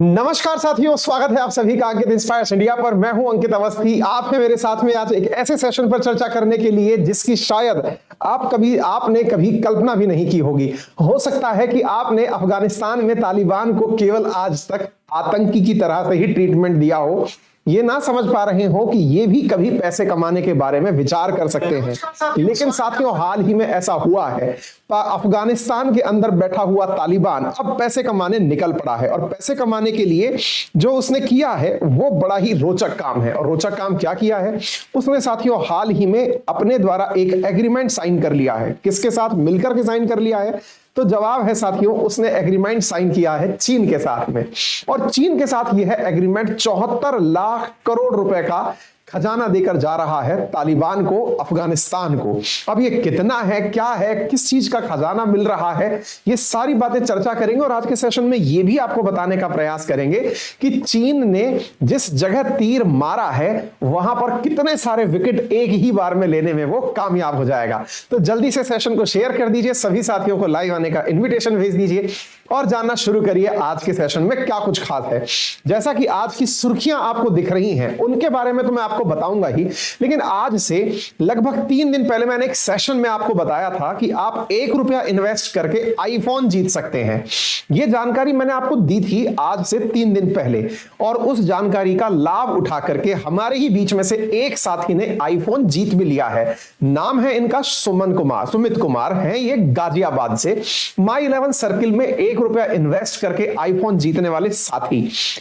नमस्कार साथियों, स्वागत है आप सभी का अंकित इंस्पायर्स इंडिया पर। मैं हूं अंकित अवस्थी। आप हैं मेरे साथ में आज एक ऐसे सेशन पर चर्चा करने के लिए जिसकी शायद आपने कभी कल्पना भी नहीं की होगी। हो सकता है कि आपने अफगानिस्तान में तालिबान को केवल आज तक आतंकी की तरह से ही ट्रीटमेंट दिया हो, ये ना समझ पा रहे हो कि ये भी कभी पैसे कमाने के बारे में विचार कर सकते हैं। लेकिन साथियों, हाल ही में ऐसा हुआ है। अफगानिस्तान के अंदर बैठा हुआ तालिबान अब पैसे कमाने निकल पड़ा है, और पैसे कमाने के लिए जो उसने किया है वो बड़ा ही रोचक काम है। और रोचक काम क्या किया है? उसने साथियों हाल ही में अपने द्वारा एक एग्रीमेंट साइन कर लिया है। किसके साथ मिलकर के साइन कर लिया है? तो जवाब है साथियों, उसने एग्रीमेंट साइन किया है चीन के साथ में। और चीन के साथ यह एग्रीमेंट 74 लाख करोड़ रुपए का खजाना देकर जा रहा है तालिबान को, अफगानिस्तान को। अब ये कितना है, क्या है, किस चीज का खजाना मिल रहा है, ये सारी बातें चर्चा करेंगे। और आज के सेशन में ये भी आपको बताने का प्रयास करेंगे कि चीन ने जिस जगह तीर मारा है वहां पर कितने सारे विकेट एक ही बार में लेने में वो कामयाब हो जाएगा। तो जल्दी से सेशन को शेयर कर दीजिए, सभी साथियों को लाइव आने का इन्विटेशन भेज दीजिए और जानना शुरू करिए आज के सेशन में क्या कुछ खास है। जैसा कि आज की सुर्खियां आपको दिख रही हैं, उनके बारे में तो मैं आपको बताऊंगा ही, लेकिन आज से लगभग 3 दिन पहले मैंने एक सेशन में आपको बताया था कि आप ₹1 इन्वेस्ट करके आईफोन जीत सकते हैं। यह जानकारी मैंने आपको दी थी आज से 3 दिन पहले, और उस जानकारी का लाभ उठा करके हमारे ही बीच में से एक साथी ने आईफोन जीत भी लिया है। नाम है इनका सुमित कुमार है, ये गाजियाबाद से My11 सर्किल में ₹1 इन्वेस्ट करके आईफोन जीतने वाले साथी।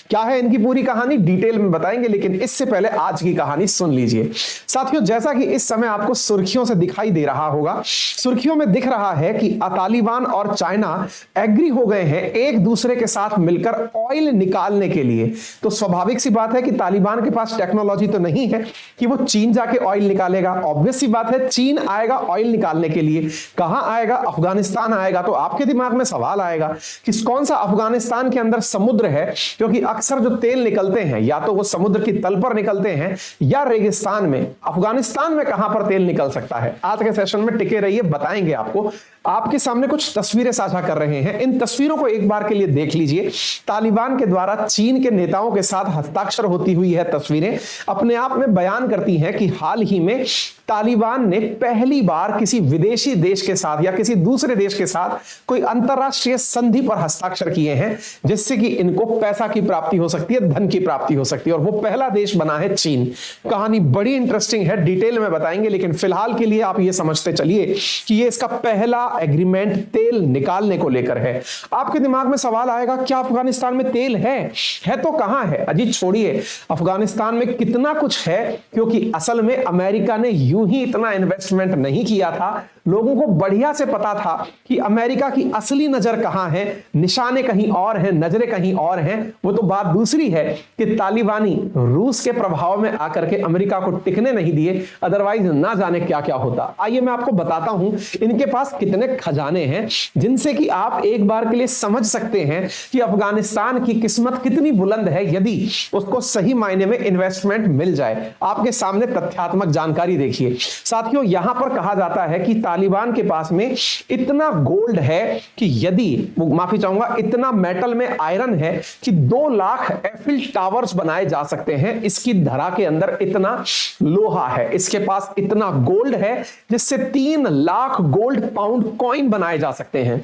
क्या है इनकी पूरी कहानी डिटेल में बताएंगे, लेकिन इससे पहले आज की कहानी सुन लीजिए। साथियों, जैसा कि इस समय आपको सुर्खियों से दिखाई दे रहा होगा, सुर्खियों में दिख रहा है कि तालिबान और चाइना एग्री हो गए हैं एक दूसरे के साथ मिलकर ऑयल निकालने के लिए। तो स्वाभाविक सी बात है कि तालिबान के पास टेक्नोलॉजी तो नहीं है कि वो चीन जाके ऑयल निकालेगा। ऑब्वियस सी बात है, चीन आएगा ऑयल निकालने के लिए, कहां आएगा? अफगानिस्तान आएगा। तो आपके दिमाग में सवाल आएगा कि कौन सा अफगानिस्तान के अंदर समुद्र है, क्योंकि अक्सर जो तेल निकलते हैं या तो वो समुद्र की तल पर निकलते हैं या रेगिस्तान में। अफगानिस्तान में कहां पर तेल निकल सकता है? आज के सेशन में टिके रहिए, बताएंगे आपको। आपके सामने कुछ तस्वीरें साझा कर रहे हैं, इन तस्वीरों को एक बार के लिए देख लीजिए। तालिबान के द्वारा चीन के नेताओं के साथ हस्ताक्षर होती हुई है तस्वीरें अपने आप में बयान करती हैं कि हाल ही में तालिबान ने पहली बार किसी विदेशी देश के साथ या किसी दूसरे देश के साथ कोई अंतरराष्ट्रीय संधि पर हस्ताक्षर किए हैं, जिससे कि इनको पैसा की प्राप्ति हो सकती है, धन की प्राप्ति हो सकती है। और वो पहला देश बना है चीन। कहानी बड़ी इंटरेस्टिंग है, डिटेल में बताएंगे, लेकिन फिलहाल के लिए आप ये समझते चलिए कि ये इसका पहला एग्रीमेंट तेल निकालने को लेकर है। आपके दिमाग में सवाल आएगा, क्या अफगानिस्तान में तेल है तो कहां है? अजी छोड़िए, अफगानिस्तान में कितना कुछ है, क्योंकि असल में अमेरिका ने यूं ही इतना इन्वेस्टमेंट नहीं किया था। लोगों को बढ़िया से पता था कि अमेरिका की असली नजर कहां है, निशाने कहीं और हैं, नजरें कहीं और हैं। वो तो बात दूसरी है कि तालिबानी रूस के प्रभाव में आकर के अमेरिका को टिकने नहीं दिए, अदरवाइज ना जाने क्या क्या होता। आइए मैं आपको बताता हूं इनके पास कितने खजाने हैं, जिनसे कि आप एक बार के लिए समझ सकते हैं कि अफगानिस्तान की किस्मत कितनी बुलंद है यदि उसको सही मायने में इन्वेस्टमेंट मिल जाए। आपके सामने तथ्यात्मक जानकारी देखिए। साथियों, यहां पर कहा जाता है कि तालिबान के पास में इतना गोल्ड है कि माफी चाहूंगा, इतना मेटल में आयरन है कि 2 लाख एफिल टावर्स बनाए जा सकते हैं। इसकी धरा के अंदर इतना लोहा है, इसके पास इतना गोल्ड है जिससे 3 लाख गोल्ड पाउंड कॉइन बनाए जा सकते हैं।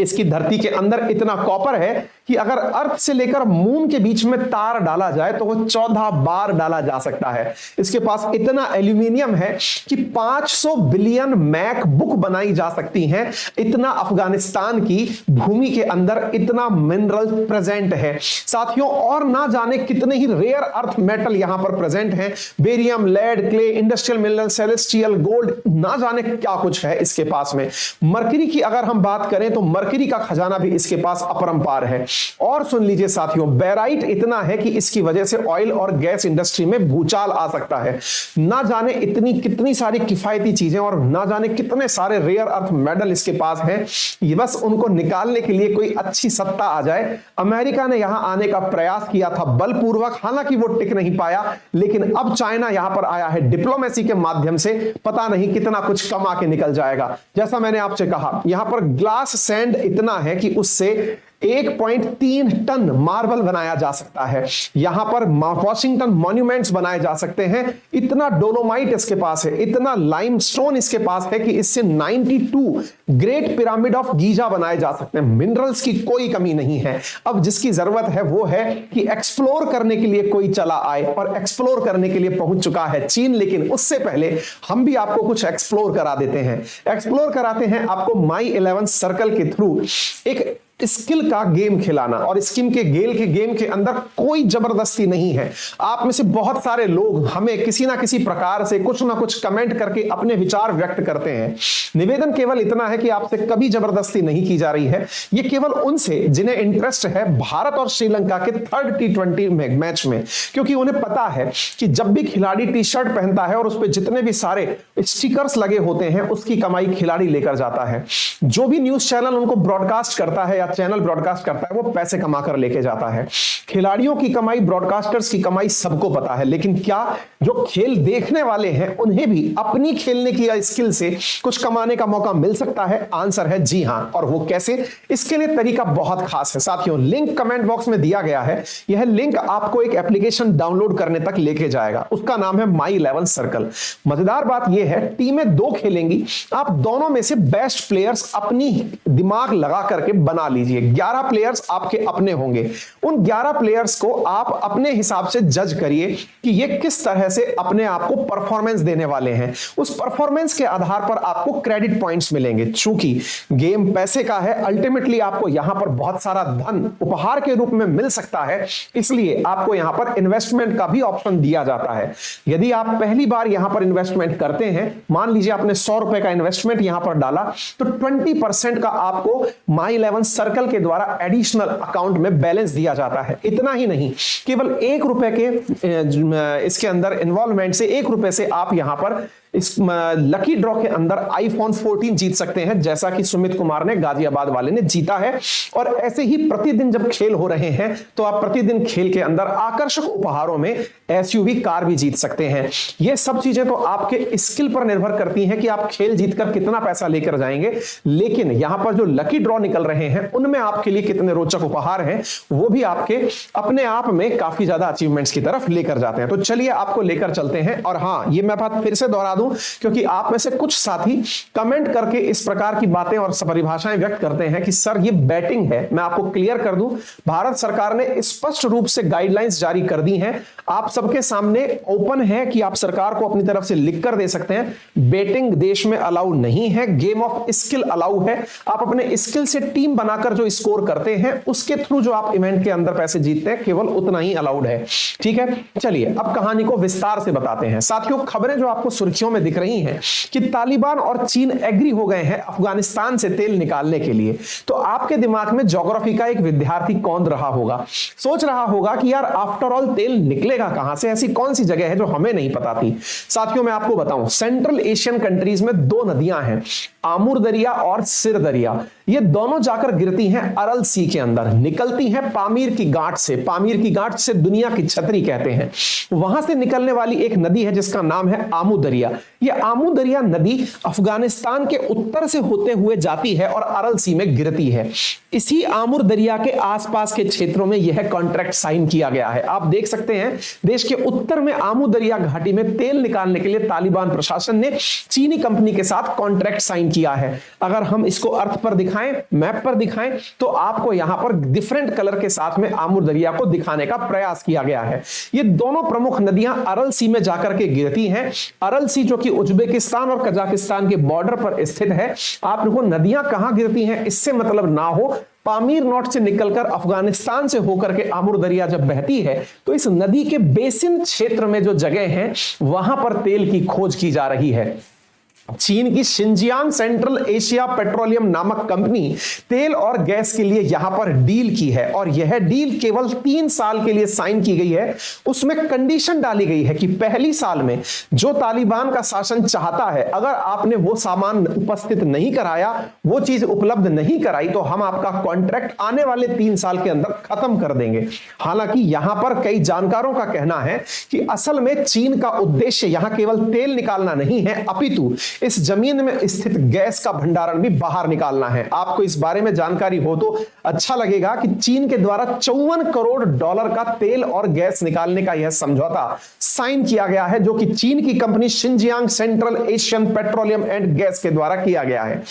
इसकी धरती के अंदर इतना कॉपर है कि अगर अर्थ से लेकर मून के बीच में तार डाला जाए तो वो 14 बार डाला जा सकता है। इसके पास इतना एल्यूमिनियम है कि 500 बिलियन मैकबुक बनाई जा सकती हैं। इतना अफगानिस्तान की भूमि के अंदर इतना मिनरल प्रेजेंट है साथियों, और ना जाने कितने ही रेयर अर्थ मेटल यहां पर प्रेजेंट हैं। Barium, lead, clay, industrial mineral, celestial, gold, ना जाने क्या कुछ है इसके पास में। मरकरी की अगर हम बात करें तो मरकरी का खजाना भी इसके पास अपरंपार है। और सुन लीजिए साथियों, बेराइट इतना है कि इसकी वजह से ऑयल और गैस इंडस्ट्री में भूचाल आ सकता है। ना जाने इतनी कितनी सारी किफायती चीजें और ना जाने कितने सारे रेयर अर्थ मेटल इसके पास हैं। ये बस उनको निकालने के लिए कोई अच्छी सत्ता आ जाए। अमेरिका ने यहां आने का प्रयास किया था बलपूर्वक, हालांकि वो टिक नहीं पाया, लेकिन अब चाइना यहां पर आया है डिप्लोमेसी के माध्यम से। पता नहीं कितना कुछ कमा के निकल जाएगा। जैसा मैंने आपसे कहा, यहां पर ग्लास सैंड इतना है कि उससे 1.3 टन मार्बल बनाया जा सकता है। यहां पर वॉशिंगटन मॉन्यूमेंट्स बनाए जा सकते हैं। इतना डोलोमाइट इसके पास है, इतना लाइमस्टोन इसके पास है कि इससे 92 ग्रेट पिरामिड ऑफ गीजा बनाए जा सकते हैं। मिनरल्स की कोई कमी नहीं है। अब जिसकी जरूरत है वो है कि एक्सप्लोर करने के लिए कोई चला आए, और एक्सप्लोर करने के लिए पहुंच चुका है चीन। लेकिन उससे पहले हम भी आपको कुछ एक्सप्लोर करा देते हैं। एक्सप्लोर कराते हैं आपको माई 11 सर्कल के थ्रू एक स्किल का गेम खिलाना। और स्किम के गेम के अंदर कोई जबरदस्ती नहीं है। आप में से बहुत सारे लोग हमें किसी ना किसी प्रकार से कुछ ना कुछ कमेंट करके अपने विचार व्यक्त करते हैं। निवेदन केवल इतना है कि आपसे कभी जबरदस्ती नहीं की जा रही है। यह केवल उनसे जिन्हें इंटरेस्ट है भारत और श्रीलंका के 3rd T20 मैच में, क्योंकि उन्हें पता है कि जब भी खिलाड़ी टी शर्ट पहनता है और उस पर जितने भी सारे स्टिकर्स लगे होते हैं उसकी कमाई खिलाड़ी लेकर जाता है। जो भी न्यूज चैनल उनको ब्रॉडकास्ट करता है या चैनल ब्रॉडकास्ट करता है वो पैसे कमाकर लेके जाता है। खिलाड़ियों की कमाई, ब्रॉडकास्टर्स की कमाई सबको पता है। लेकिन क्या जो खेल देखने वाले हैं उन्हें भी अपनी खेलने की स्किल से कुछ कमाने का मौका मिल सकता है? आंसर है जी हां। और वो कैसे? इसके लिए तरीका बहुत खास है साथियों। लिंक कमेंट बॉक्स में दिया गया है। यह लिंक आपको एक एप्लीकेशन डाउनलोड करने तक लेके जाएगा। उसका नाम है माई 11 सर्कल। मजेदार बात यह है टीमें 2 खेलेंगी। आप दोनों में से बेस्ट प्लेयर्स अपनी दिमाग लगा करके बना लीजिए। 11 प्लेयर्स आपके अपने होंगे। उन 11 प्लेयर्स को आप अपने हिसाब से जज करिए कि ये किस तरह से अपने आप को परफॉर्मेंस देने वाले हैं। उस परफॉर्मेंस के आधार पर आपको क्रेडिट पॉइंट्स मिलेंगे। चूंकि गेम पैसे का है, अल्टीमेटली आपको यहां पर बहुत सारा धन उपहार के रूप में मिल सकता है। इसलिए आपको यहां पर इन्वेस्टमेंट का भी ऑप्शन दिया जाता है। यदि आप पहली बार यहां पर इन्वेस्टमेंट करते हैं, मान लीजिए आपने 100 रुपए का इन्वेस्टमेंट यहां पर डाला, तो 20% का आपको माई 11 सर्कल के द्वारा एडिशनल अकाउंट में बैलेंस दिया जाता है। इतना ही नहीं, केवल 1 रुपए के इसके अंदर इन्वॉल्वमेंट से 1 रुपए से आप यहां पर इस लकी ड्रॉ के अंदर iPhone 14 जीत सकते हैं, जैसा कि सुमित कुमार ने, गाजियाबाद वाले ने जीता है। और ऐसे ही प्रतिदिन जब खेल हो रहे हैं तो आप प्रतिदिन खेल के अंदर आकर्षक उपहारों में SUV कार भी जीत सकते हैं। ये सब चीजें तो आपके स्किल पर निर्भर करती हैं कि आप खेल जीतकर कितना पैसा लेकर जाएंगे। लेकिन यहां पर जो लकी ड्रॉ निकल रहे हैं उनमें आपके लिए कितने रोचक उपहार हैं वो भी आपके अपने आप में काफी ज्यादा अचीवमेंट्स की तरफ लेकर जाते हैं। तो चलिए आपको लेकर चलते हैं। और हां, ये मैं बात फिर से दोहरा दूं, क्योंकि आप में से कुछ साथी कमेंट करके इस प्रकार की बातें और परिभाषाएं व्यक्त करते हैं कि सर ये बैटिंग है। मैं आपको क्लियर कर दूं, भारत सरकार ने स्पष्ट रूप से गाइडलाइंस जारी कर दी हैं। आप सबके सामने ओपन है कि आप सरकार को अपनी तरफ से लिख कर दे सकते हैं। बैटिंग देश में अलाउ नहीं है, गेम ऑफ स्किल अलाउ है। आप अपने स्किल से टीम बनाकर जो स्कोर करते हैं उसके थ्रू जो आप इवेंट के अंदर पैसे जीतते हैं, केवल उतना ही अलाउड है। ठीक है, चलिए अब कहानी को विस्तार से बताते हैं। साथियों, खबरें जो आपको सुर्खियों में दिख रही हैं कि तालिबान और चीन एग्री हो गए हैं अफगानिस्तान से तेल निकालने के लिए। तो आपके दिमाग में ज्योग्राफी का एक विद्यार्थी कौन रहा होगा, सोच रहा होगा कि यार आफ्टर ऑल तेल निकलेगा कहां से, ऐसी कौन सी जगह है जो हमें नहीं पता थी। साथियों, मैं आपको बताऊं, सेंट्रल एशियन कंट्रीज में 2 नदियां हैं, आमुर दरिया और सिर दरिया। ये दोनों जाकर गिरती हैं अरल सी के अंदर, निकलती हैं पामीर की गांठ से। पामीर की गांठ से दुनिया की छतरी कहते हैं। वहां से निकलने वाली एक नदी है जिसका नाम है आमू दरिया। ये आमू दरिया नदी अफगानिस्तान के उत्तर से होते हुए जाती है और अरल सी में गिरती है। इसी आमुर दरिया के आसपास के क्षेत्रों में यह कॉन्ट्रैक्ट साइन किया गया है। आप देख सकते हैं देश के उत्तर में आमू दरिया घाटी में तेल निकालने के लिए तालिबान प्रशासन ने चीनी कंपनी के साथ कॉन्ट्रैक्ट साइन किया है। अगर हम इसको अर्थ पर दिखाएं, मैप पर दिखाएं, तो आपको यहां पर डिफरेंट कलर के साथ में आमुर दरिया को दिखाने का प्रयास किया गया है। ये दोनों प्रमुख नदियां अरल सी में जाकर के गिरती हैं। अरल सी जो कि उज्बेकिस्तान और कजाकिस्तान के बॉर्डर पर स्थित है। आपको नदियां कहां गिरती हैं इससे मतलब ना हो, पामीर नॉट से निकलकर अफगानिस्तान से होकर के आमुर दरिया जब बहती है तो इस नदी के बेसिन क्षेत्र में जो जगह हैं वहां पर तेल की खोज की जा रही है। चीन की शिनजियांग सेंट्रल एशिया पेट्रोलियम नामक कंपनी तेल और गैस के लिए यहां पर डील की है और यह डील केवल 3 साल के लिए साइन की गई है। उसमें कंडीशन डाली गई है कि पहली साल में जो तालिबान का शासन चाहता है, अगर आपने वो सामान उपस्थित नहीं कराया, वो चीज उपलब्ध नहीं कराई, तो हम आपका कॉन्ट्रैक्ट आने वाले 3 साल के अंदर खत्म कर देंगे। हालांकि यहां पर कई जानकारों का कहना है कि असल में चीन का उद्देश्य यहां केवल तेल निकालना नहीं है, अपितु इस जमीन में स्थित गैस का भंडारण भी बाहर निकालना है। आपको इस बारे में जानकारी हो तो अच्छा लगेगा कि चीन के द्वारा $54 करोड़ का तेल और गैस निकालने का यह समझौता साइन किया गया है, जो कि चीन की company Xinjiang central Asian petroleum and gas के द्वारा किया गया है।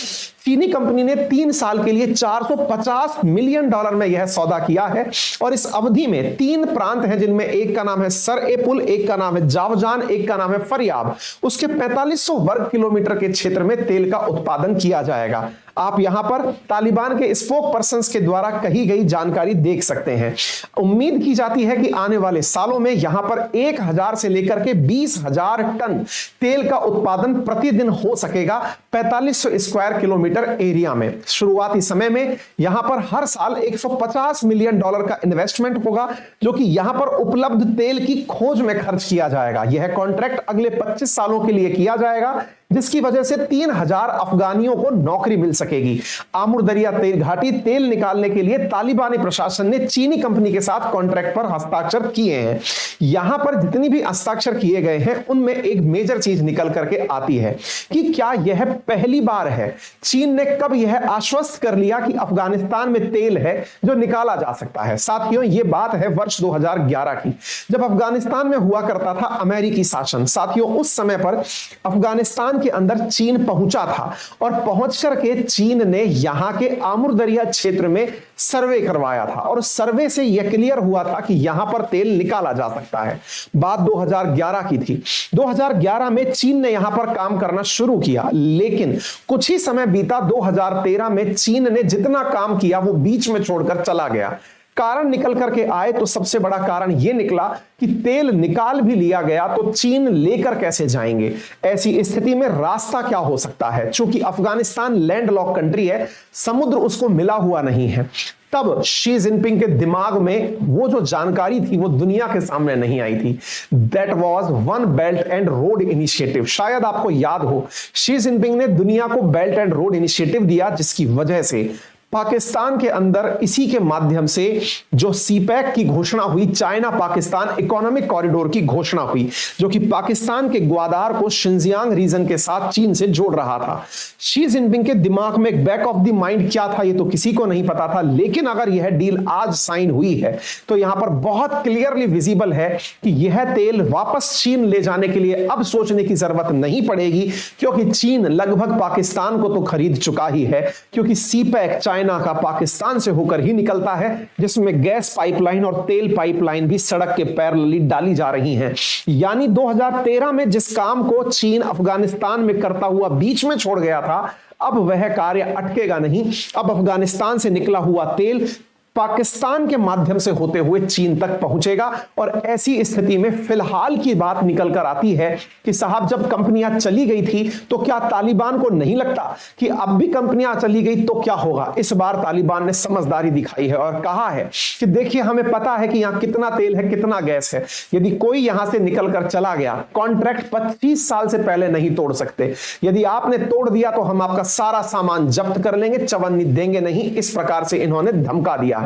चीनी कंपनी ने 3 साल के लिए $450 मिलियन में यह सौदा किया है और इस अवधि में 3 प्रांत हैं, जिनमें एक का नाम है सर ए पुल, एक का नाम है जावजान, एक का नाम है फरियाब। उसके 4500 वर्ग किलोमीटर के क्षेत्र में तेल का उत्पादन किया जाएगा। आप यहां पर तालिबान के स्पोक पर्संस के द्वारा कही गई जानकारी देख सकते हैं। उम्मीद की जाती है कि आने वाले सालों में यहां पर 1000 से लेकर के 20,000 टन तेल का उत्पादन प्रतिदिन हो सकेगा 4500 स्क्वायर किलोमीटर एरिया में। शुरुआती समय में यहां पर हर साल $150 मिलियन का इन्वेस्टमेंट होगा, जो कि यहां पर उपलब्ध तेल की खोज में खर्च किया जाएगा। यह कॉन्ट्रैक्ट अगले 25 सालों के लिए किया जाएगा, जिसकी वजह से 3000 अफगानियों को नौकरी मिल सकेगी। आमुर दरिया तेल घाटी तेल निकालने के लिए तालिबानी प्रशासन ने चीनी कंपनी के साथ कॉन्ट्रैक्ट पर हस्ताक्षर किए हैं। यहां पर जितनी भी हस्ताक्षर किए गए हैं उनमें एक मेजर चीज निकल करके आती है कि क्या यह पहली बार है, चीन ने कब यह आश्वस्त कर लिया कि अफगानिस्तान में तेल है जो निकाला जा सकता है। साथियों, यह बात है वर्ष 2011 की, जब अफगानिस्तान में हुआ करता था अमेरिकी शासन। साथियों, उस समय पर अफगानिस्तान के अंदर चीन पहुंचा था और पहुंच करके चीन ने यहां के आमुर दरिया क्षेत्र में सर्वे करवाया था और सर्वे से यह क्लियर हुआ था कि यहां पर तेल निकाला जा सकता है। बात 2011 की थी। 2011 में चीन ने यहां पर काम करना शुरू किया, लेकिन कुछ ही समय बीता 2013 में चीन ने जितना काम किया वो बीच में छोड़कर चला गया। कारण निकल करके आए तो सबसे बड़ा कारण यह निकला कि तेल निकाल भी लिया गया तो चीन लेकर कैसे जाएंगे। ऐसी स्थिति में रास्ता क्या हो सकता है, चूंकि अफगानिस्तान लैंडलॉक कंट्री है, समुद्र उसको मिला हुआ नहीं है। तब शी जिनपिंग के दिमाग में वो जो जानकारी थी वो दुनिया के सामने नहीं आई थी। That was one belt and road initiative. शायद आपको याद हो, शी जिनपिंग ने दुनिया को बेल्ट एंड रोड इनिशिएटिव दिया, जिसकी वजह से पाकिस्तान के अंदर इसी के माध्यम से जो सीपैक की घोषणा हुई, चाइना पाकिस्तान इकोनॉमिक कॉरिडोर की घोषणा हुई, जो कि पाकिस्तान के ग्वादार को शिनजियांग रीजन के साथ चीन से जोड़ रहा था। शी जिनपिंग के दिमाग में एक बैक ऑफ द माइंड क्या था ये तो किसी को नहीं पता था, लेकिन अगर यह डील आज साइन हुई है तो यहां पर बहुत क्लियरली विजिबल है कि यह तेल वापस चीन ले जाने के लिए अब सोचने की जरूरत नहीं पड़ेगी, क्योंकि चीन लगभग पाकिस्तान को तो खरीद चुका ही है, क्योंकि सीपैक चाइना का पाकिस्तान से होकर ही निकलता है, जिसमें गैस पाइपलाइन और तेल पाइपलाइन भी सड़क के पैरेलली डाली जा रही हैं। यानी 2013 में जिस काम को चीन अफगानिस्तान में करता हुआ बीच में छोड़ गया था, अब वह कार्य अटकेगा नहीं। अब अफगानिस्तान से निकला हुआ तेल पाकिस्तान के माध्यम से होते हुए चीन तक पहुंचेगा। और ऐसी स्थिति में फिलहाल की बात निकल कर आती है कि साहब, जब कंपनियां चली गई थी तो क्या तालिबान को नहीं लगता कि अब भी कंपनियां चली गई तो क्या होगा। इस बार तालिबान ने समझदारी दिखाई है और कहा है कि देखिए, हमें पता है कि यहां कितना तेल है, कितना गैस है, यदि कोई यहां से निकल कर चला गया, कॉन्ट्रैक्ट 25 साल से पहले नहीं तोड़ सकते, यदि आपने तोड़ दिया तो हम आपका सारा सामान जब्त कर लेंगे, चवन्नी देंगे नहीं। इस प्रकार से इन्होंने धमका दिया है।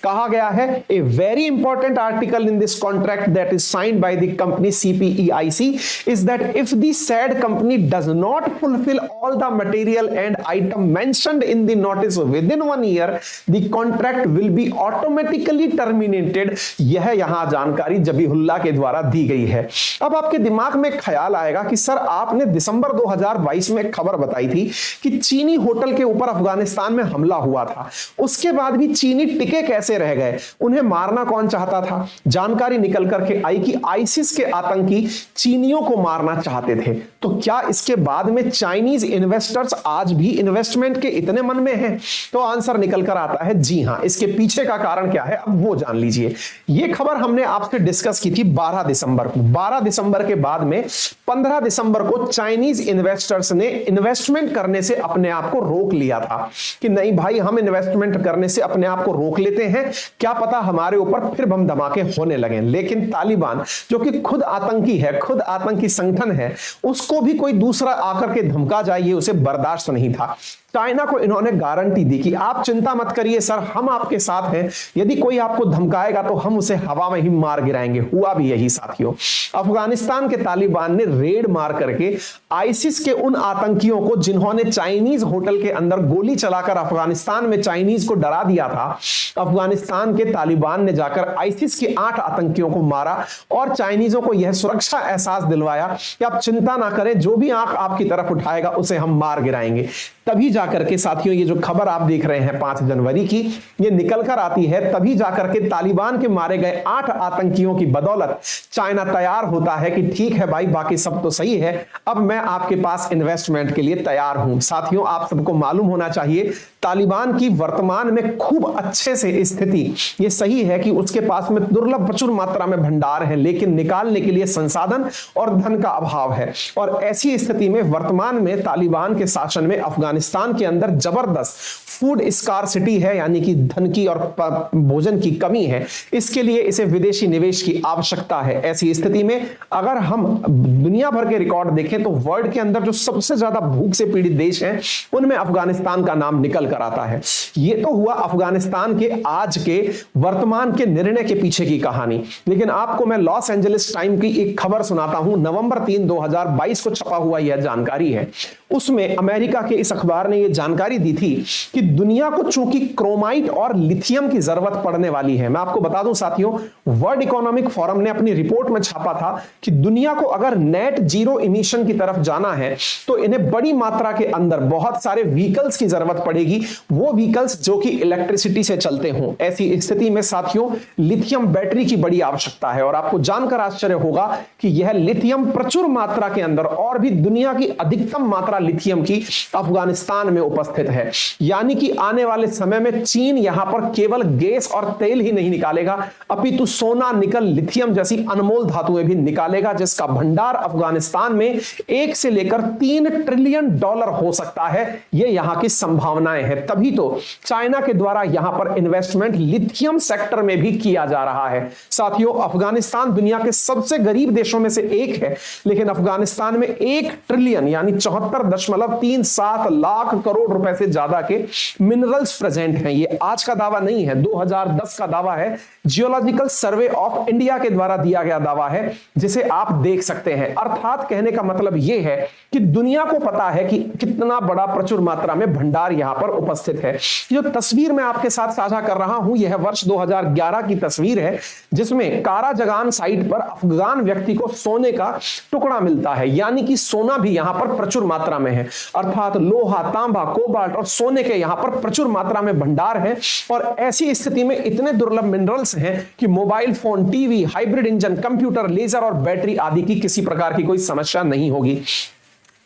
कहा गया है, a very important article in this contract that is signed by the company CPEIC is that if the said company does not fulfill all the material and item mentioned in the notice within 1 year, the contract will be automatically terminated। यह यहां जानकारी जबीहुल्लाह के द्वारा दी गई है। अब आपके दिमाग में ख्याल आएगा कि सर, आपने दिसंबर 2022 में खबर बताई थी कि चीनी होटल के ऊपर अफगानिस्तान में हमला हुआ था, उसके बाद भी चीनी टिके कैसे रह गए, उन्हें मारना कौन चाहता था। जानकारी निकल करके आई कि आईसिस के आतंकी चीनियों को मारना चाहते थे। तो क्या इसके बाद में चाइनीज इन्वेस्टर्स आज भी इन्वेस्टमेंट के इतने मन में हैं? तो आंसर निकल कर आता है जी हां। इसके पीछे का कारण क्या है, अब वो जान लीजिए। यह खबर हमने आपसे डिस्कस की थी 12 दिसंबर को। 12 दिसंबर के बाद में 15 दिसंबर को चाइनीज इन्वेस्टर्स ने इन्वेस्टमेंट करने से अपने आप को रोक लिया था कि नहीं भाई, हम इन्वेस्टमेंट करने से अपने आप को रोक लेते हैं, क्या पता हमारे ऊपर फिर बम धमाके होने लगे। लेकिन तालिबान, जो कि खुद आतंकी है, खुद आतंकी संगठन है, उसको भी कोई दूसरा आकर के धमका जाए, ये उसे बर्दाश्त नहीं था। चाइना को इन्होंने गारंटी दी कि आप चिंता मत करिए सर, हम आपके साथ हैं, यदि कोई आपको धमकाएगा तो हम उसे हवा में ही मार गिराएंगे। हुआ भी यही साथियों। अफगानिस्तान के तालिबान ने रेड मार करके आईसिस के उन आतंकियों को, जिन्होंने चाइनीज होटल के अंदर गोली चलाकर अफगानिस्तान में चाइनीज को डरा दिया था, अफगानिस्तान के तालिबान ने जाकर आईसिस के 8 आतंकियों को मारा और चाइनीजों को यह सुरक्षा एहसास दिलवाया कि आप चिंता ना करें, जो भी आंख आपकी तरफ उठाएगा उसे हम मार गिराएंगे। तभी जाकर के साथियों ये जो खबर आप देख रहे हैं 5 जनवरी की, ये निकल कर आती है, तभी जाकर के तालिबान के मारे गए 8 आतंकियों की बदौलत चाइना तैयार होता है कि ठीक है भाई, बाकी सब तो सही है, अब मैं आपके पास इन्वेस्टमेंट के लिए तैयार हूं। साथियों, आप सबको मालूम होना चाहिए तालिबान की वर्तमान में खूब अच्छे से स्थिति ये सही है कि उसके पास में दुर्लभ प्रचुर मात्रा में भंडार है, लेकिन निकालने के लिए संसाधन और धन का अभाव है। और ऐसी स्थिति में वर्तमान में तालिबान के शासन में अफगानिस्तान के अंदर जबरदस्त फूड स्कार्सिटी है, यानी कि धन की और भोजन की कमी है। इसके लिए इसे विदेशी निवेश की आवश्यकता है। ऐसी स्थिति में अगर हम दुनिया भर के रिकॉर्ड देखें तो वर्ल्ड के अंदर जो सबसे ज्यादा भूख से पीड़ित देश हैं उनमें अफगानिस्तान का नाम निकल कर आता है। यह तो हुआ अफगानिस्तान के आज के वर्तमान के निर्णय के पीछे की कहानी। लेकिन आपको मैं लॉस एंजलिस टाइम की एक खबर सुनाता हूं, नवंबर 3, 2022 को छपा हुआ यह जानकारी है। उसमें अमेरिका के इस अखबार ने यह जानकारी दी थी कि दुनिया को चूंकि क्रोमाइट और लिथियम की जरूरत पड़ने वाली है। मैं आपको बता दूं साथियों, वर्ल्ड इकोनॉमिक फोरम ने अपनी रिपोर्ट में छापा था कि दुनिया को अगर नेट जीरो इमिशन की तरफ जाना है तो इन्हें बड़ी मात्रा के अंदर बहुत सारे व्हीकल्स की जरूरत पड़ेगी, वो व्हीकल्स जो कि इलेक्ट्रिसिटी से चलते हों। ऐसी स्थिति में साथियों लिथियम बैटरी की बड़ी आवश्यकता है। और आपको जानकर आश्चर्य होगा कि यह लिथियम प्रचुर मात्रा के अंदर और भी दुनिया की अधिकतम मात्रा लिथियम की अफगानिस्तान में उपस्थित है। यानी कि आने वाले समय में चीन यहां पर केवल गैस और तेल ही नहीं निकालेगा, अपितु सोना, निकल, लिथियम जैसी अनमोल धातुएं भी निकालेगा, जिसका भंडार अफगानिस्तान में 1 से लेकर 3 ट्रिलियन डॉलर हो सकता है। यह यहां की संभावनाएं हैं। तभी तो चाइना के द्वारा यहां पर इन्वेस्टमेंट लिथियम सेक्टर में भी किया जा रहा है। साथियों, अफगानिस्तान दुनिया के सबसे गरीब देशों में से एक है, लेकिन अफगानिस्तान में 1 ट्रिलियन यानी 74.37 लाख करोड़ रुपए से ज्यादा के मिनरल्स प्रेजेंट हैं। ये आज का दावा नहीं है, 2010 का दावा है। जियोलॉजिकल सर्वे ऑफ इंडिया के द्वारा दिया गया दावा है, जिसे आप देख सकते हैं। अर्थात कहने का मतलब यह है कि दुनिया को पता है कि कितना बड़ा प्रचुर मात्रा में भंडार यहां पर उपस्थित है। जो तस्वीर मैं आपके साथ साझा कर रहा हूं, यह वर्ष 2011 की तस्वीर है, जिसमें काराजगान साइट पर अफगान व्यक्ति को सोने का टुकड़ा मिलता है। यानी कि सोना भी यहां पर प्रचुर मात्रा में है, अर्थात लोहा, तांबा, कोबाल्ट और सोने के यहां पर प्रचुर मात्रा में भंडार है। और ऐसी स्थिति में इतने दुर्लभ मिनरल्स हैं कि mobile phone, TV, hybrid engine, computer, laser और बैटरी आदि की किसी प्रकार की कोई समस्या नहीं होगी।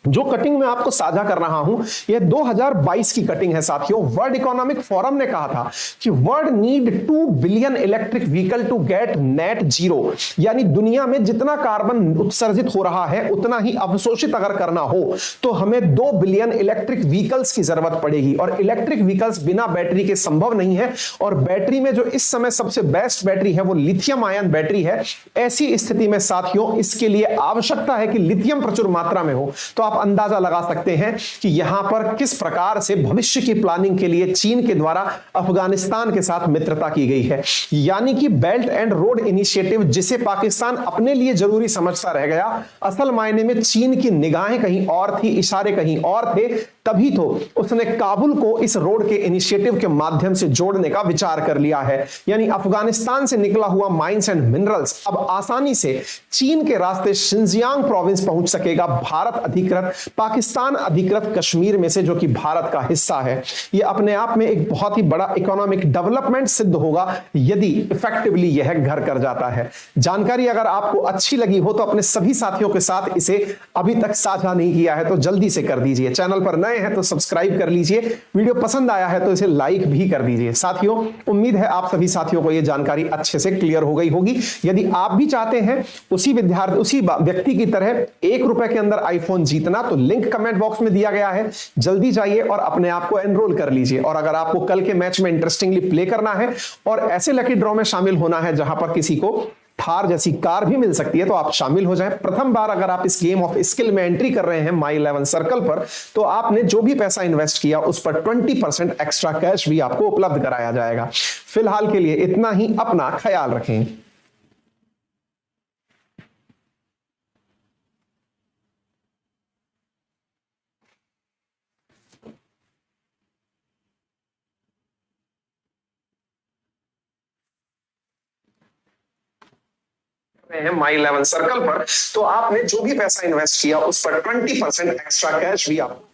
जो कटिंग मैं आपको साझा कर रहा हूं यह 2022 की कटिंग है साथियों। वर्ल्ड इकोनॉमिक फोरम ने कहा था कि world need 2 billion electric vehicle to get net zero, यानी दुनिया में जितना कार्बन उत्सर्जित हो रहा है उतना ही अवशोषित अगर करना हो तो हमें 2 बिलियन इलेक्ट्रिक व्हीकल्स की जरूरत पड़ेगी। और इलेक्ट्रिक व्हीकल्स बिना बैटरी के संभव नहीं है। और बैटरी में जो इस समय सबसे बेस्ट बैटरी है वो लिथियम आयन बैटरी है। ऐसी स्थिति में साथियों इसके लिए आवश्यकता है कि लिथियम प्रचुर मात्रा में हो। तो आप अंदाजा लगा सकते हैं कि यहां पर किस प्रकार से भविष्य की प्लानिंग के लिए चीन के द्वारा अफगानिस्तान के साथ मित्रता की गई है। यानी कि बेल्ट एंड रोड इनिशिएटिव, जिसे पाकिस्तान अपने लिए जरूरी समझता रह गया, असल मायने में चीन की निगाहें कहीं और थी, इशारे कहीं और थे। तभी तो उसने काबुल को इस रोड के इनिशिएटिव के माध्यम से जोड़ने का विचार कर लिया है। यानी अफगानिस्तान से निकला हुआ माइंस एंड मिनरल्स अब आसानी से चीन के रास्ते शिनजियांग प्रोविंस पहुंच सकेगा, भारत अधिकृत, पाकिस्तान अधिकृत कश्मीर में से, जो कि भारत का हिस्सा है। यह अपने आप में एक बहुत ही बड़ा इकोनॉमिक डेवलपमेंट सिद्ध होगा यदि इफेक्टिवली यह घर कर जाता है। जानकारी अगर आपको अच्छी लगी हो तो अपने सभी साथियों के साथ इसे अभी तक साझा नहीं किया है तो जल्दी से कर दीजिए। चैनल पर नए हैं तो सब्सक्राइब कर लीजिए। वीडियो पसंद आया है तो इसे लाइक भी कर दीजिए। साथियों, उम्मीद है आप सभी साथियों को यह जानकारी अच्छे से क्लियर हो गई होगी। यदि आप भी चाहते हैं उसी व्यक्ति की तरह 1 रुपए के अंदर आईफोन जीतना, तो लिंक कमेंट बॉक्स में दिया गया है, जल्दी जाइए और अपने आप को एनरोल कर लीजिए। और अगर आपको कल के मैच में इंटरेस्टिंगली प्ले करना है और ऐसे लकी ड्रॉ में शामिल होना है जहां पर किसी को थार जैसी कार भी मिल सकती है, तो आप शामिल हो जाएं। प्रथम बार अगर आप इस गेम ऑफ स्किल में एंट्री कर रहे हैं माई 11 सर्कल पर, तो आपने जो भी पैसा इन्वेस्ट किया उस पर 20% एक्स्ट्रा कैश भी आपको उपलब्ध कराया जाएगा। फिलहाल के लिए इतना ही, अपना ख्याल रखें। माई 11 सर्कल पर, तो आपने जो भी पैसा इन्वेस्ट किया उस पर 20% एक्स्ट्रा कैश भी आप